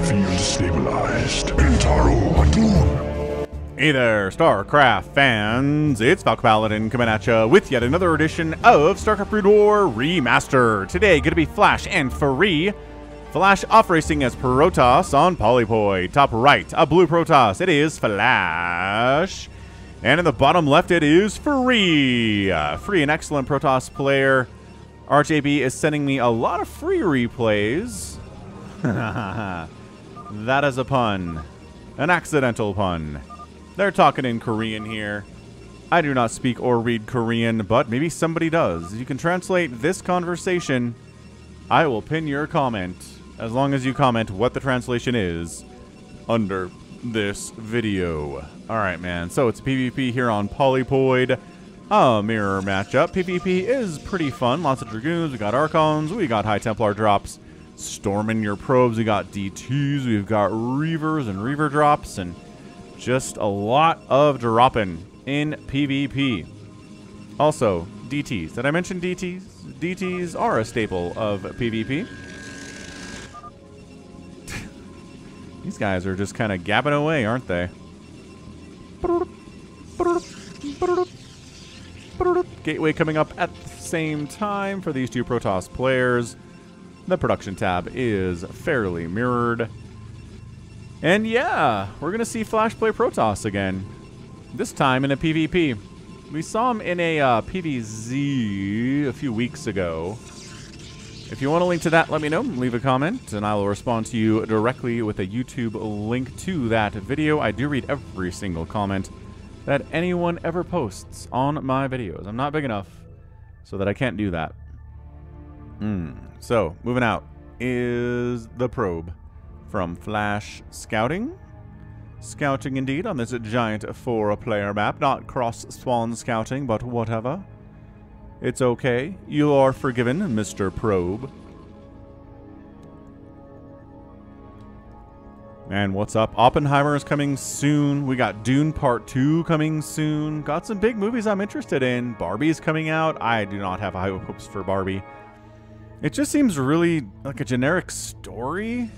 Field stabilized. Intaro Adun. Hey there, StarCraft fans! It's Falcon Paladin coming at ya with yet another edition of StarCraft Brood War Remastered. Today, gonna be Flash and Free. Flash off-racing as Protoss on Polypoid. Top right, a blue Protoss. It is Flash. And in the bottom left, it is Free. Free, an excellent Protoss player. RJB is sending me a lot of free replays. That is a pun. An accidental pun. They're talking in Korean here. I do not speak or read Korean, but maybe somebody does. You can translate this conversation. I will pin your comment, as long as you comment what the translation is, under this video. Alright, man. So it's PvP here on Polypoid. A mirror matchup. PvP is pretty fun. Lots of Dragoons. We got Archons. We got High Templar drops. Storming your probes. We got DTs. We've got Reavers and Reaver drops. And just a lot of dropping in PvP. Also, DTs. Did I mention DTs? DTs are a staple of PvP. These guys are just kind of gabbing away, aren't they? Gateway coming up at the same time for these two Protoss players. The production tab is fairly mirrored. And yeah, we're going to see Flash play Protoss again. This time in a PvP. We saw him in a PvZ a few weeks ago. If you want a link to that, let me know. Leave a comment, and I will respond to you directly with a YouTube link to that video. I do read every single comment that anyone ever posts on my videos. I'm not big enough so that I can't do that. So, moving out is the probe from Flash Scouting. Scouting indeed on this giant 4-player map. Not cross-spawn scouting, but whatever. It's okay. You are forgiven, Mr. Probe. And what's up? Oppenheimer is coming soon. We got Dune Part 2 coming soon. Got some big movies I'm interested in. Barbie's coming out. I do not have high hopes for Barbie. It just seems really like a generic story,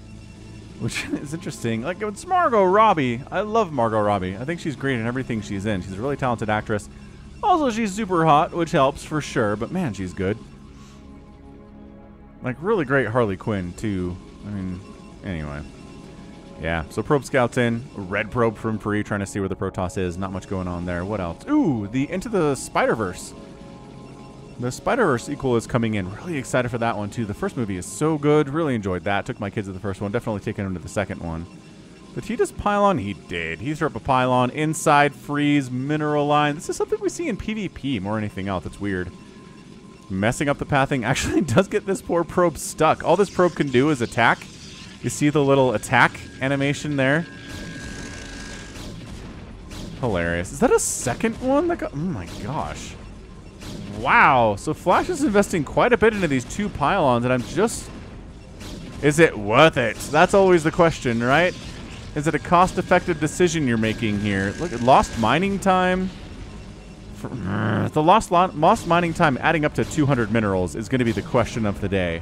which is interesting. Like, it's Margot Robbie. I love Margot Robbie. I think she's great in everything she's in. She's a really talented actress. Also, she's super hot, which helps for sure. But man, she's good. Like, really great Harley Quinn, too. I mean, anyway. Yeah, so Probe Scout's in. Red Probe from Free, trying to see where the Protoss is. Not much going on there. What else? Ooh, the Into the Spider-Verse. The Spider-Verse sequel is coming in. Really excited for that one, too. The first movie is so good. Really enjoyed that. Took my kids to the first one. Definitely taking them to the second one. Did he just pylon? He did. He threw up a pylon. Inside freeze, mineral line. This is something we see in PvP more than anything else. It's weird. Messing up the pathing actually does get this poor probe stuck. All this probe can do is attack. You see the little attack animation there? Hilarious. Is that a second one that got... Oh my gosh. Wow. So Flash is investing quite a bit into these two pylons, and I'm just... Is it worth it? That's always the question, right? Is it a cost-effective decision you're making here? Look at lost mining time. The lost mining time adding up to 200 minerals is going to be the question of the day.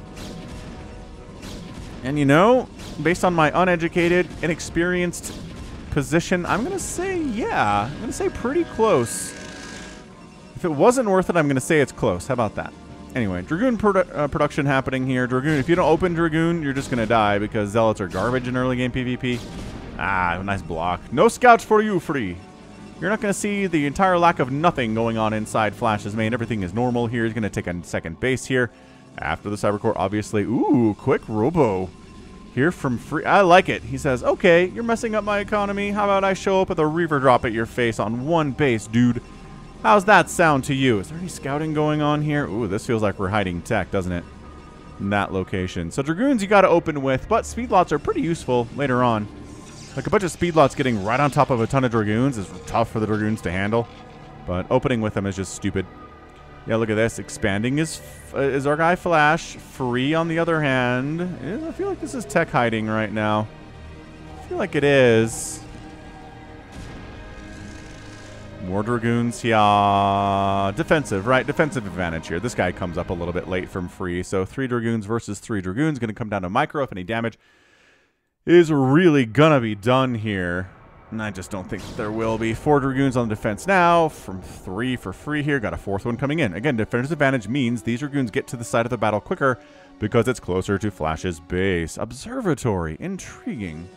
And you know, based on my uneducated, inexperienced position, I'm going to say, yeah. I'm going to say pretty close. If it wasn't worth it, I'm going to say it's close. How about that? Anyway, Dragoon production happening here. Dragoon, if you don't open Dragoon, you're just going to die because Zealots are garbage in early game PvP. Ah, nice block. No scouts for you, Free. You're not going to see the entire lack of nothing going on inside Flash's main. Everything is normal here. He's going to take a second base here. After the Cybercore, obviously. Ooh, quick robo. Here from Free. I like it. He says, okay, you're messing up my economy. How about I show up with a Reaver drop at your face on one base, dude? How's that sound to you? Is there any scouting going on here? Ooh, this feels like we're hiding tech, doesn't it? In that location. So Dragoons you got to open with, but speed lots are pretty useful later on. Like a bunch of speed lots getting right on top of a ton of Dragoons is tough for the Dragoons to handle. But opening with them is just stupid. Yeah, look at this. Expanding is our guy Flash. Free, on the other hand. I feel like this is tech hiding right now. I feel like it is. More Dragoons, yeah. Defensive, right? Defensive advantage here. This guy comes up a little bit late from Free. So 3 Dragoons versus 3 Dragoons. Going to come down to micro if any damage is really gonna be done here. And I just don't think that there will be. 4 Dragoons on the defense now, from 3 for free here. Got a 4th one coming in. Again, defender's advantage means these Dragoons get to the side of the battle quicker because it's closer to Flash's base. Observatory. Intriguing.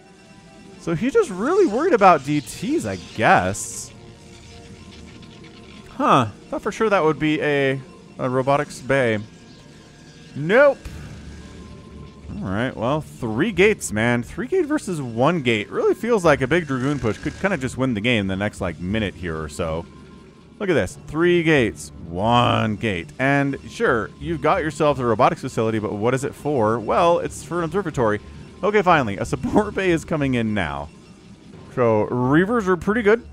So he's just really worried about DTs, I guess. Huh. Thought for sure that would be a robotics bay. Nope. Alright, well, 3 gates, man. 3 gate versus 1 gate. Really feels like a big Dragoon push could kind of just win the game the next, like, minute here or so. Look at this. 3 gates, 1 gate. And, sure, you've got yourself a robotics facility, but what is it for? Well, it's for an observatory. Okay, finally, a support bay is coming in now. So, Reavers are pretty good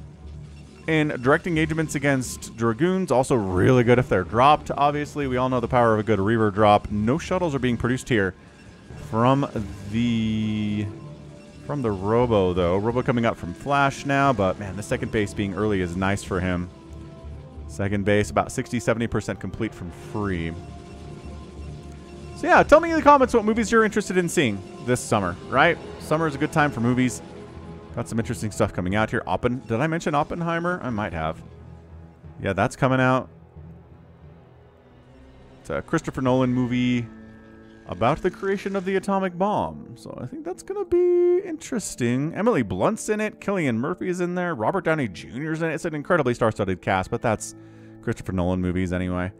in direct engagements against Dragoons. Also really good if they're dropped, obviously. We all know the power of a good Reaver drop. No shuttles are being produced here. From the Robo, though. Robo coming up from Flash now, but, man, the second base being early is nice for him. Second base, about 60-70% complete from free. So, yeah, tell me in the comments what movies you're interested in seeing this summer, right? Summer is a good time for movies. Got some interesting stuff coming out here. Did I mention Oppenheimer? I might have. Yeah, that's coming out. It's a Christopher Nolan movie about the creation of the atomic bomb. So I think that's going to be interesting. Emily Blunt's in it. Cillian Murphy's in there. Robert Downey Jr.'s in it. It's an incredibly star-studded cast, but that's Christopher Nolan movies anyway.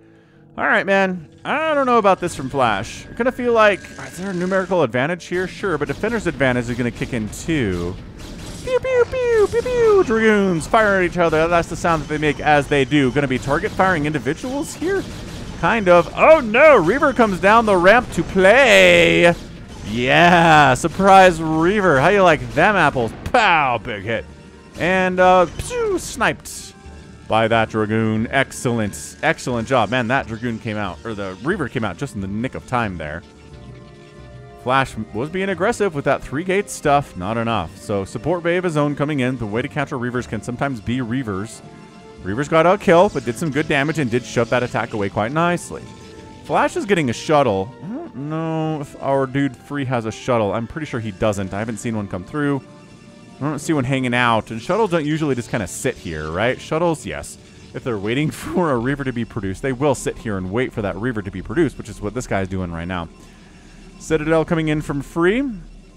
All right, man. I don't know about this from Flash. I kind of feel like, is there a numerical advantage here? Sure, but defender's advantage is going to kick in too. Pew, pew, pew, pew, pew. Dragoons fire at each other. That's the sound that they make as they do. Going to be target firing individuals here? Kind of. Oh no, Reaver comes down the ramp to play. Yeah, surprise Reaver. How you like them apples? Pow, big hit. And pew, sniped by that Dragoon. Excellent, excellent job. Man, that Dragoon came out, or the Reaver came out just in the nick of time there. Flash was being aggressive with that 3 gate stuff. Not enough. So support bay of his own coming in. The way to counter Reavers can sometimes be Reavers. Reavers got a kill, but did some good damage and did shove that attack away quite nicely. Flash is getting a shuttle. I don't know if our dude Free has a shuttle. I'm pretty sure he doesn't. I haven't seen one come through. I don't see one hanging out. And shuttles don't usually just kind of sit here, right? Shuttles, yes. If they're waiting for a Reaver to be produced, they will sit here and wait for that Reaver to be produced, which is what this guy's doing right now. Citadel coming in from Free.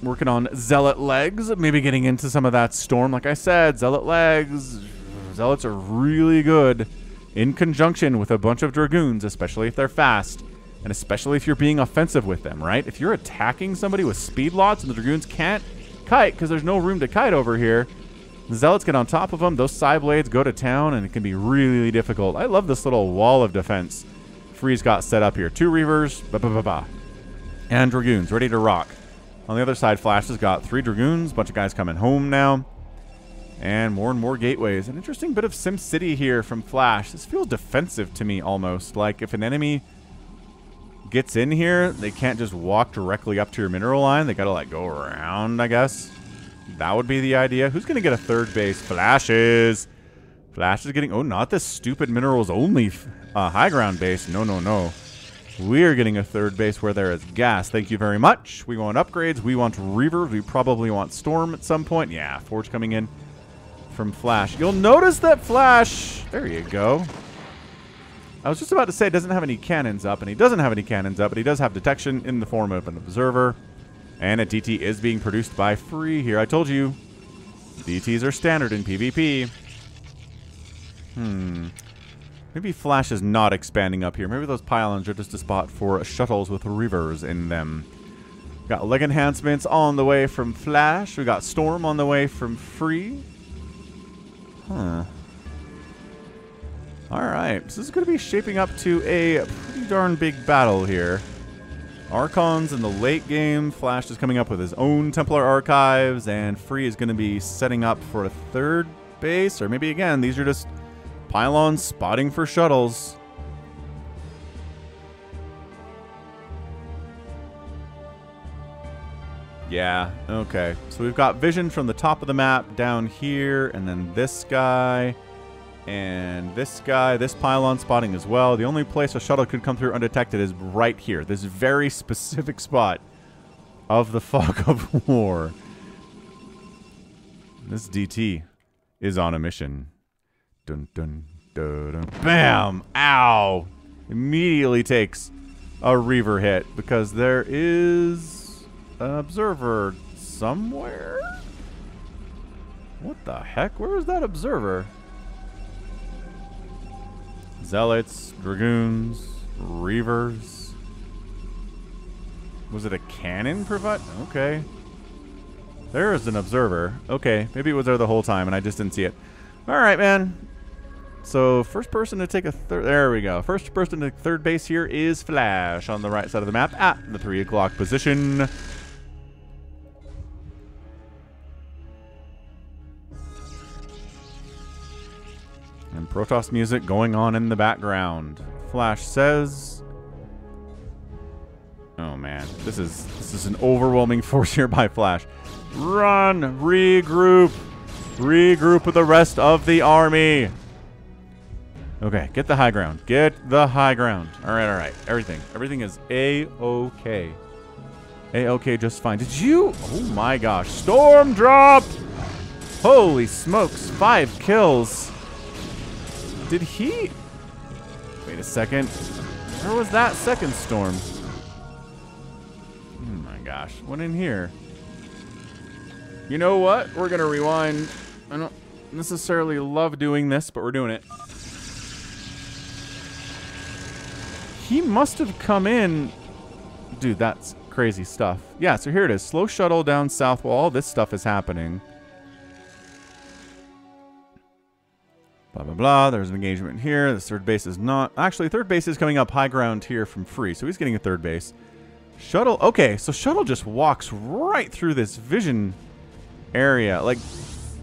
Working on Zealot legs. Maybe getting into some of that Storm. Like I said, Zealot legs. Zealots are really good in conjunction with a bunch of Dragoons, especially if they're fast, and especially if you're being offensive with them, right? If you're attacking somebody with speed lots and the Dragoons can't kite because there's no room to kite over here, the Zealots get on top of them, those side blades go to town, and it can be really difficult. I love this little wall of defense Free's got set up here. 2 Reavers, and Dragoons ready to rock. On the other side, Flash has got 3 Dragoons, bunch of guys coming home now. And more gateways. An interesting bit of SimCity here from Flash. This feels defensive to me almost. Like if an enemy gets in here, they can't just walk directly up to your mineral line. They gotta like go around, I guess. That would be the idea. Who's gonna get a 3rd base? Flash is. Flash is getting, oh, not this stupid minerals only high ground base. No, no, no. We're getting a 3rd base where there is gas. Thank you very much. We want upgrades. We want Reavers. We probably want Storm at some point. Yeah, Forge coming in from Flash. You'll notice that Flash, there you go. I was just about to say it doesn't have any cannons up, and he doesn't have any cannons up, but he does have detection in the form of an observer. And a DT is being produced by Free here. I told you, DTs are standard in PvP. Maybe Flash is not expanding up here. Maybe those pylons are just a spot for shuttles with Reavers in them. Got leg enhancements on the way from Flash. We got Storm on the way from Free. Huh. Alright, so this is going to be shaping up to a pretty darn big battle here. Archons in the late game. Flash is coming up with his own Templar archives, and Free is going to be setting up for a 3rd base, or maybe again, these are just pylons spotting for shuttles. Yeah, okay. So we've got vision from the top of the map down here, and then this guy, and this guy, this pylon spotting as well. The only place a shuttle could come through undetected is right here, this very specific spot of the Fog of War. This DT is on a mission. Dun, dun, dun, dun. Bam! Ow! Immediately takes a Reaver hit because there is an observer somewhere. What the heck? Where is that observer? Zealots, Dragoons, Reavers. Was it a cannon provide? Okay. There is an observer. Okay, maybe it was there the whole time and I just didn't see it. Alright, man. So, first person to take a third... There we go. First person to third base here is Flash on the right side of the map at the 3 o'clock position. And Protoss music going on in the background. Flash says... Oh, man. This is an overwhelming force here by Flash. Run! Regroup! Regroup with the rest of the army! Okay, get the high ground. Get the high ground. Alright, alright. Everything is A-okay. A-okay just fine. Did you? Oh my gosh. Storm drop! Holy smokes. 5 kills. Did he? Wait a second. Where was that second storm? Oh my gosh. What in here? You know what? We're going to rewind. I don't necessarily love doing this, but we're doing it. He must have come in. Dude, that's crazy stuff. Yeah, so here it is. Slow shuttle down south wall. This stuff is happening. Blah, blah, blah. There's an engagement here. This third base is not. Actually, third base is coming up high ground here from free. So he's getting a third base. Shuttle. Okay, so shuttle just walks right through this vision area. Like,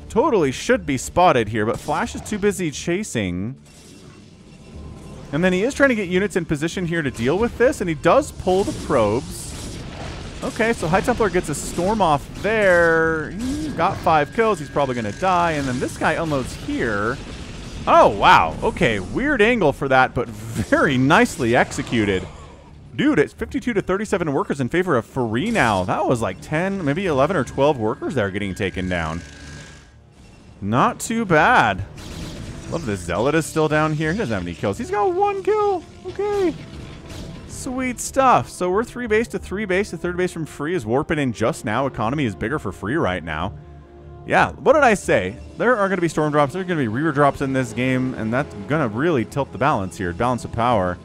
totally should be spotted here. But Flash is too busy chasing. And then he is trying to get units in position here to deal with this. And he does pull the probes. Okay, so High Templar gets a storm off there. He got 5 kills. He's probably going to die. And then this guy unloads here. Oh, wow. Okay, weird angle for that, but very nicely executed. Dude, it's 52 to 37 workers in favor of free now. That was like 10, maybe 11 or 12 workers there getting taken down. Not too bad. Love this. Zealot is still down here. He doesn't have any kills. He's got 1 kill. Okay. Sweet stuff. So we're 3 base to 3 base. The third base from free is warping in just now. Economy is bigger for free right now. Yeah, what did I say? There are going to be storm drops. There are going to be reaver drops in this game, and that's going to really tilt the balance here. Balance of power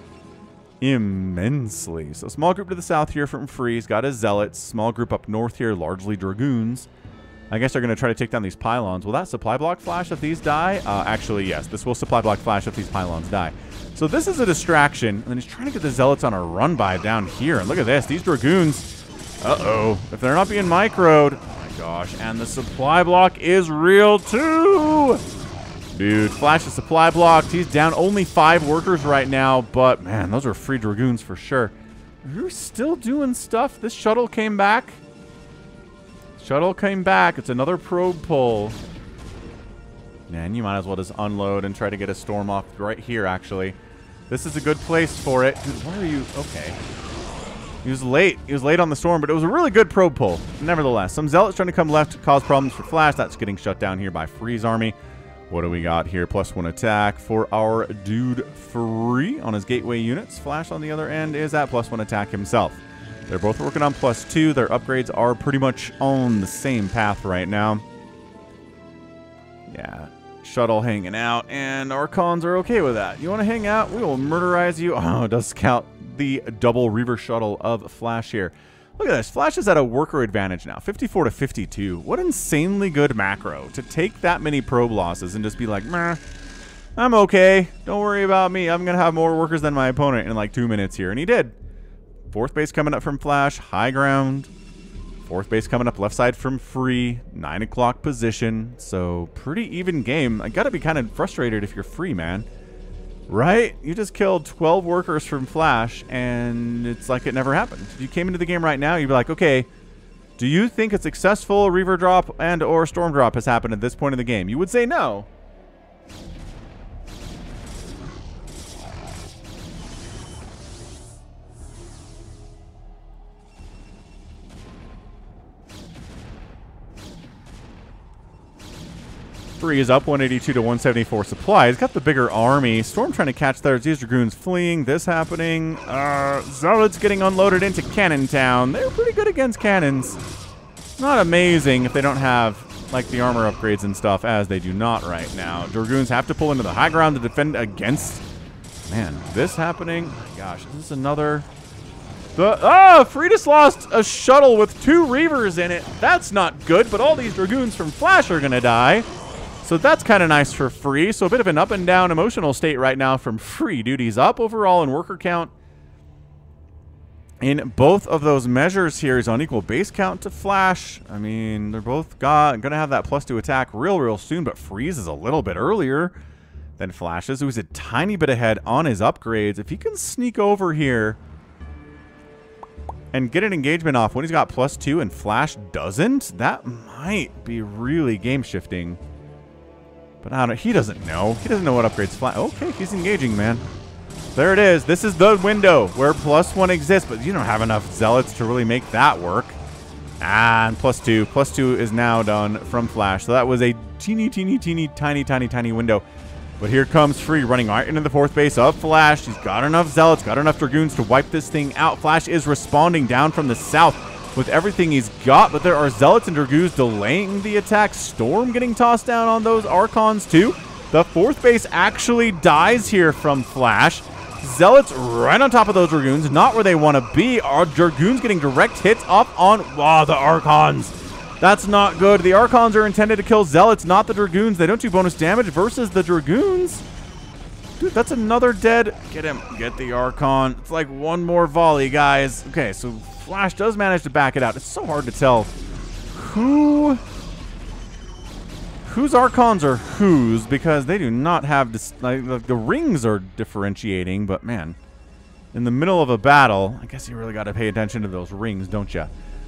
immensely. So small group to the south here from free. He's got his zealots. Small group up north here, largely dragoons. I guess they're going to try to take down these pylons. Will that supply block Flash if these die? Actually, yes. This will supply block Flash if these pylons die. So this is a distraction. And then he's trying to get the zealots on a run by down here. And look at this. These dragoons. Uh-oh. If they're not being microed. Oh my gosh. And the supply block is real too. Dude, Flash is supply blocked. He's down only 5 workers right now. But, man, those are free dragoons for sure. We're still doing stuff. This shuttle came back. Shuttle came back. It's another probe pull. Man, you might as well just unload and try to get a storm off right here, actually. This is a good place for it. Dude, why are you... Okay. He was late. He was late on the storm, but it was a really good probe pull. Nevertheless, some zealots trying to come left to cause problems for Flash. That's getting shut down here by Free's army. What do we got here? +1 attack for our dude Free on his gateway units. Flash on the other end is at +1 attack himself. They're both working on +2. Their upgrades are pretty much on the same path right now. Yeah. Shuttle hanging out, and our cons are okay with that. You want to hang out? We will murderize you. Oh, it does scout the double Reaver shuttle of Flash here. Look at this. Flash is at a worker advantage now. 54 to 52. What insanely good macro to take that many probe losses and just be like, meh, I'm okay. Don't worry about me. I'm going to have more workers than my opponent in like 2 minutes here. And he did. 4th base coming up from Flash. High ground. 4th base coming up left side from Free. 9 o'clock position. So pretty even game. I got to be kind of frustrated if you're Free, man. Right? You just killed 12 workers from Flash, and it's like it never happened. If you came into the game right now, you'd be like, okay, do you think a successful Reaver drop and or Storm drop has happened at this point in the game? You would say no. Free is up 182 to 174 supply. He's got the bigger army. Storm trying to catch theirs. These Dragoons fleeing. This happening. Zealots getting unloaded into Cannon Town. They're pretty good against cannons. Not amazing if they don't have, like, the armor upgrades and stuff, as they do not right now. Dragoons have to pull into the high ground to defend against... Man, this happening. Oh my gosh, this is another... Free just lost a shuttle with 2 Reavers in it. That's not good, but all these Dragoons from Flash are going to die. So that's kind of nice for Free. So a bit of an up and down emotional state right now from Free. Duties up overall in worker count. In both of those measures here, he's on equal base count to Flash. I mean, they're both going to have that +2 attack real soon, but Freeze is a little bit earlier than Flash's, who's a tiny bit ahead on his upgrades. If he can sneak over here and get an engagement off when he's got +2 and Flash doesn't, that might be really game-shifting. But I don't, he doesn't know. He doesn't know what upgrades Flash... Okay, he's engaging, man. There it is. This is the window where +1 exists, but you don't have enough Zealots to really make that work. And +2. +2 is now done from Flash. So that was a teeny window. But here comes Free running right into the 4th base of Flash. He's got enough Zealots, got enough Dragoons to wipe this thing out. Flash is responding down from the south with everything he's got, but there are Zealots and Dragoons delaying the attack. Storm getting tossed down on those Archons too. The 4th base actually dies here from Flash. Zealots right on top of those Dragoons, not where they want to be. Our Dragoons getting direct hits up on the Archons. That's not good. The Archons are intended to kill Zealots, not the Dragoons. They don't do bonus damage versus the Dragoons. Dude, that's another dead. Get him. Get the Archon. It's like one more volley, guys. Okay, so Flash does manage to back it out. It's so hard to tell whose Archons are whose, because they do not have this, like, the rings are differentiating, but man, in the middle of a battle, I guess you really got to pay attention to those rings, don't you?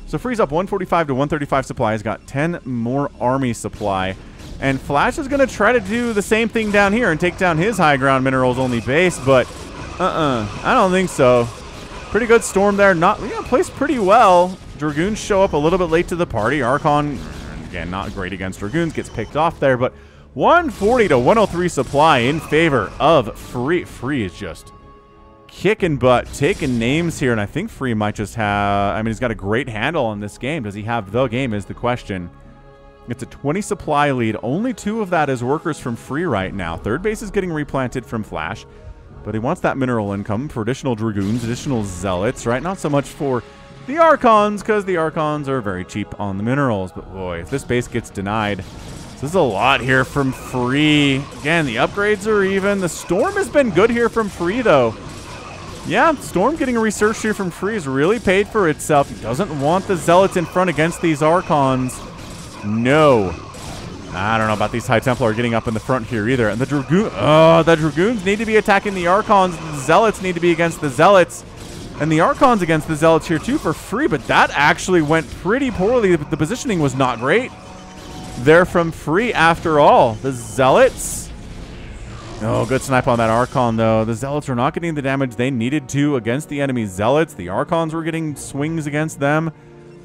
So Free's up 145 to 135 supply. He's got 10 more army supply. And Flash is going to try to do the same thing down here and take down his high ground minerals only base, but I don't think so. Pretty good Storm there. Placed pretty well. Dragoons show up a little bit late to the party. Archon, again, not great against Dragoons, gets picked off there, but 140 to 103 supply in favor of Free. Free is just kicking butt, taking names here, and I think Free might just have... I mean, he's got a great handle on this game. Does he have the game is the question. It's a 20 supply lead. Only 2 of that is workers from Free right now. 3rd base is getting replanted from Flash, but he wants that mineral income for additional Dragoons, additional Zealots, right? Not so much for the Archons, because the Archons are very cheap on the minerals. But boy, if this base gets denied... This is a lot here from Free. Again, the upgrades are even. The Storm has been good here from Free, though. Yeah, Storm getting a research here from Free has really paid for itself. He doesn't want the Zealots in front against these Archons. No. I don't know about these High Templar getting up in the front here either. And the Dragoons need to be attacking the Archons. The Zealots need to be against the Zealots. And the Archons against the Zealots here too for Free, but that actually went pretty poorly. The positioning was not great. They're from Free after all. The Zealots... Oh, good snipe on that Archon, though. The Zealots are not getting the damage they needed to against the enemy Zealots. The Archons were getting swings against them.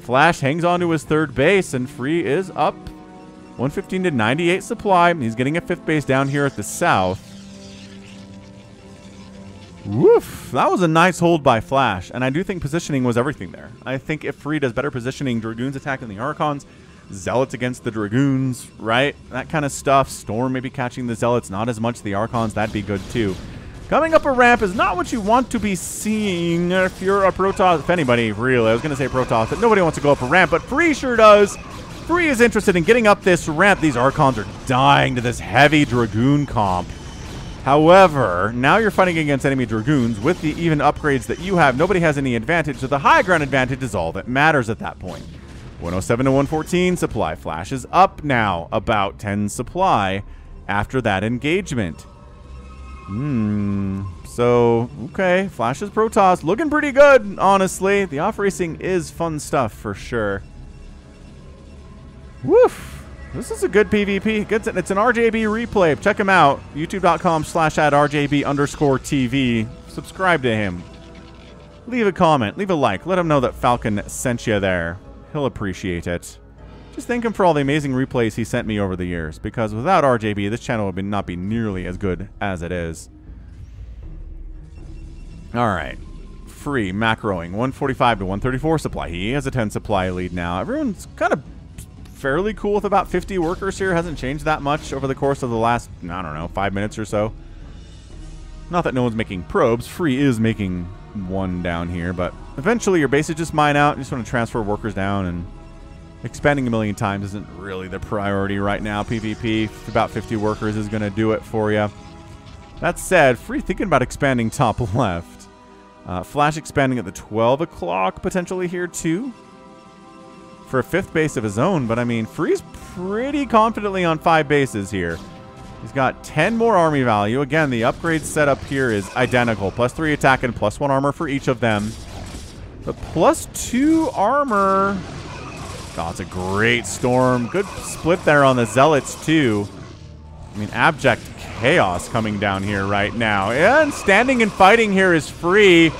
Flash hangs on to his 3rd base, and Free is up 115 to 98 supply. He's getting a 5th base down here at the south. Woof. That was a nice hold by Flash, and I do think positioning was everything there. I think if Free does better positioning, Dragoons attacking the Archons, Zealots against the Dragoons, right? That kind of stuff. Storm maybe catching the Zealots, not as much the Archons. That'd be good too. Coming up a ramp is not what you want to be seeing if you're a Protoss. If anybody, really. I was going to say Protoss, but nobody wants to go up a ramp, but Free sure does. Free is interested in getting up this ramp. These Archons are dying to this heavy Dragoon comp. However, now you're fighting against enemy Dragoons with the even upgrades that you have. Nobody has any advantage, so the high ground advantage is all that matters at that point. 107 to 114 supply. Flash is up now about 10 supply after that engagement. So, okay. Flash is Protoss. Looking pretty good, honestly. The off-racing is fun stuff for sure. Woof. This is a good PvP. It's an RJB replay. Check him out. YouTube.com/@RJB_TV. Subscribe to him. Leave a comment. Leave a like. Let him know that Falcon sent you there. He'll appreciate it. Just thank him for all the amazing replays he sent me over the years, because without RJB, this channel would not be nearly as good as it is. All right. Free macroing 145 to 134 supply. He has a 10 supply lead now. Everyone's kind of fairly cool with about 50 workers here. Hasn't changed that much over the course of the last, I don't know, 5 minutes or so. Not that no one's making probes. Free is making one down here, but eventually your base is just mine out. You just want to transfer workers down, and expanding a million times isn't really the priority right now. PvP, about 50 workers is going to do it for you. That said, Free thinking about expanding top left. Flash expanding at the 12 o'clock potentially here too. For a 5th base of his own, but I mean, Free's pretty confidently on 5 bases here. He's got 10 more army value. Again, the upgrade setup here is identical. +3 attack and +1 armor for each of them. But +2 armor. Oh, it's a great storm. Good split there on the Zealots too. I mean, abject chaos coming down here right now. And standing and fighting here is Free.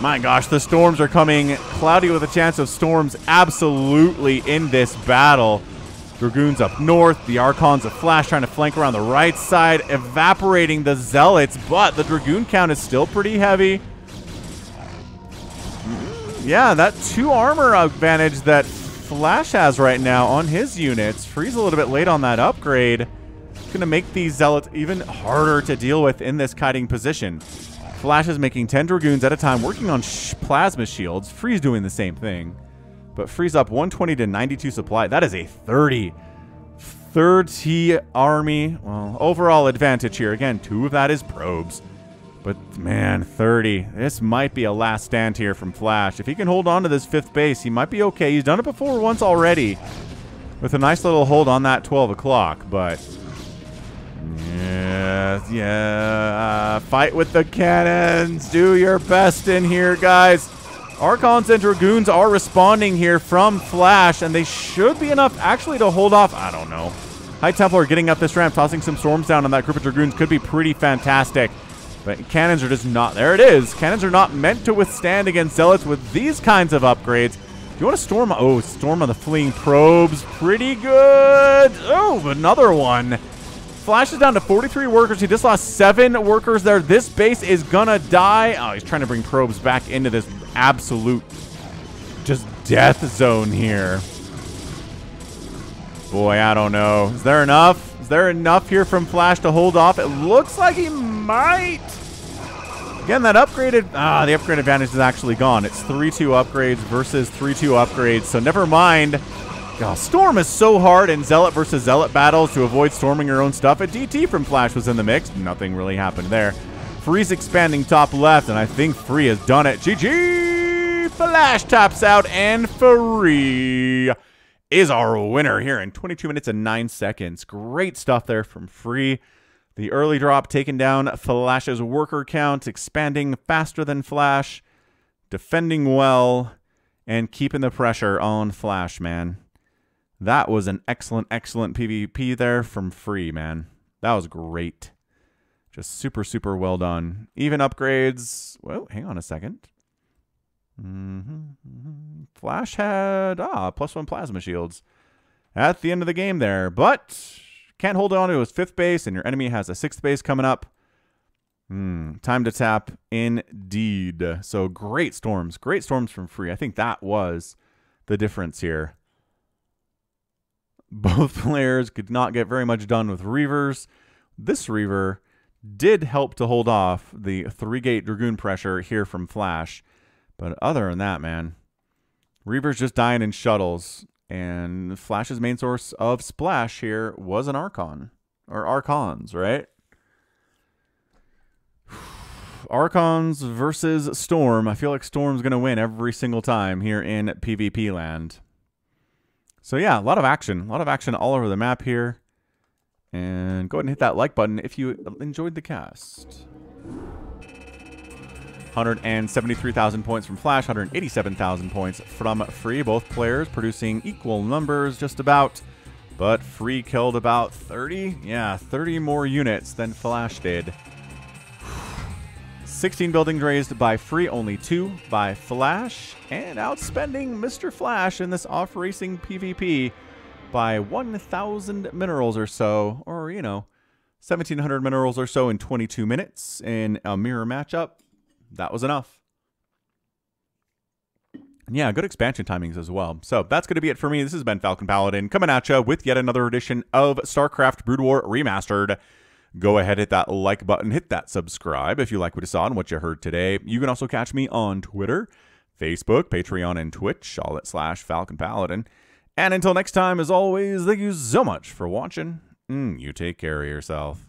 My gosh, the storms are coming. Cloudy with a chance of storms absolutely in this battle. Dragoons up north. The Archons of Flash trying to flank around the right side, evaporating the Zealots, but the Dragoon count is still pretty heavy. Yeah, that 2 armor advantage that Flash has right now on his units. Free's a little bit late on that upgrade. Going to make these Zealots even harder to deal with in this kiting position. Flash is making 10 Dragoons at a time, working on plasma shields. Free's doing the same thing. But Free's up 120 to 92 supply. That is a 30 army. Well, overall advantage here. Again, 2 of that is probes. But, man, 30. This might be a last stand here from Flash. If he can hold on to this 5th base, he might be okay. He's done it before once already with a nice little hold on that 12 o'clock, but... Yeah. Fight with the cannons. Do your best in here, guys. Archons and Dragoons are responding here from Flash, and they should be enough actually to hold off. I don't know. High Templar getting up this ramp, tossing some storms down on that group of Dragoons could be pretty fantastic. But cannons are just not. There it is. Cannons are not meant to withstand against Zealots with these kinds of upgrades. Do you want to storm? Oh, storm on the fleeing probes. Pretty good. Oh, another one. Flash is down to 43 workers. He just lost 7 workers there. This base is gonna die. Oh, he's trying to bring probes back into this absolute just death zone here. Boy, I don't know. Is there enough? Is there enough here from Flash to hold off? It looks like he might. Again, that upgraded... the upgrade advantage is actually gone. It's 3-2 upgrades versus 3-2 upgrades, so never mind. God, Storm is so hard in Zealot versus Zealot battles to avoid storming your own stuff. A DT from Flash was in the mix. Nothing really happened there. Free's expanding top left, and I think Free has done it. GG! Flash taps out, and Free is our winner here in 22 minutes and 9 seconds. Great stuff there from Free. The early drop taking down Flash's worker count, expanding faster than Flash, defending well, and keeping the pressure on Flash, man. That was an excellent, excellent PvP there from Free, man. That was great. Just super, super well done. Even upgrades. Well, hang on a second. Flash had +1 plasma shields at the end of the game there, but can't hold on to his 5th base, and your enemy has a 6th base coming up. Time to tap indeed. So great storms from Free. I think that was the difference here. Both players could not get very much done with Reavers. This Reaver did help to hold off the 3-gate Dragoon pressure here from Flash. But other than that, man, Reaver's just dying in shuttles. And Flash's main source of splash here was an Archon. Or Archons, right? Archons versus Storm. I feel like Storm's going to win every single time here in PvP land. So yeah, a lot of action all over the map here. And go ahead and hit that like button if you enjoyed the cast. 173,000 points from Flash, 187,000 points from Free. Both players producing equal numbers just about. But Free killed about 30. Yeah, 30 more units than Flash did. 16 buildings raised by Free, only 2 by Flash, and outspending Mr. Flash in this off-racing PvP by 1,000 minerals or so, or, you know, 1,700 minerals or so in 22 minutes in a mirror matchup. That was enough. Yeah, good expansion timings as well. So that's going to be it for me. This has been Falcon Paladin coming at you with yet another edition of StarCraft Brood War Remastered. Go ahead, hit that like button, hit that subscribe if you like what you saw and what you heard today. You can also catch me on Twitter, Facebook, Patreon, and Twitch, all at /Falcon Paladin. And until next time, as always, thank you so much for watching. You take care of yourself.